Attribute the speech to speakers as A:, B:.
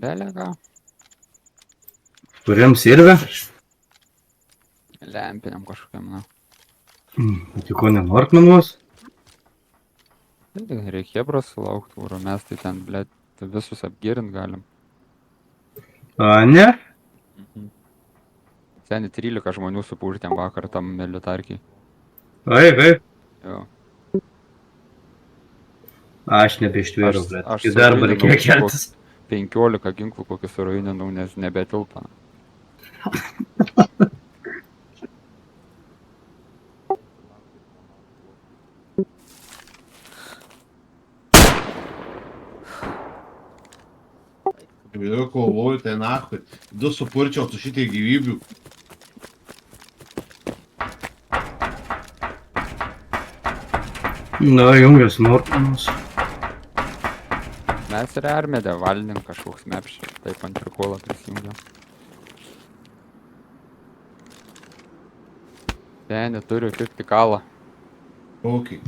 A: Belega.
B: Kuriam sirve?
A: Lempiniam kažkokiam, na.
B: Tai ko nenorit manuos?
A: Reikia prasilaukti, uro mes tai ten, blėt, visus apgirint galim.
B: A, ne?
A: Seniai 13 žmonių supurtėm vakar tam militarkiai.
B: Taip.
A: Jo.
B: Aš nebeištvėriau,
A: Aš-
B: blėt.
A: aš
B: Į darbą
A: suruininau
B: reikėjo keltis.
A: 15 ginklų kokį suruininau, nes nebetilpa.
C: Vėliau kovoju, tai nahui. Du supurčiau su šitai gyvybių.
B: Na, jungiasi Nortmanas.
A: Mes ir armėdė valdim kažkoks mepšė, taip ant trikolą prisijungiam. Seniai turiu tik kalą.
C: Kokį?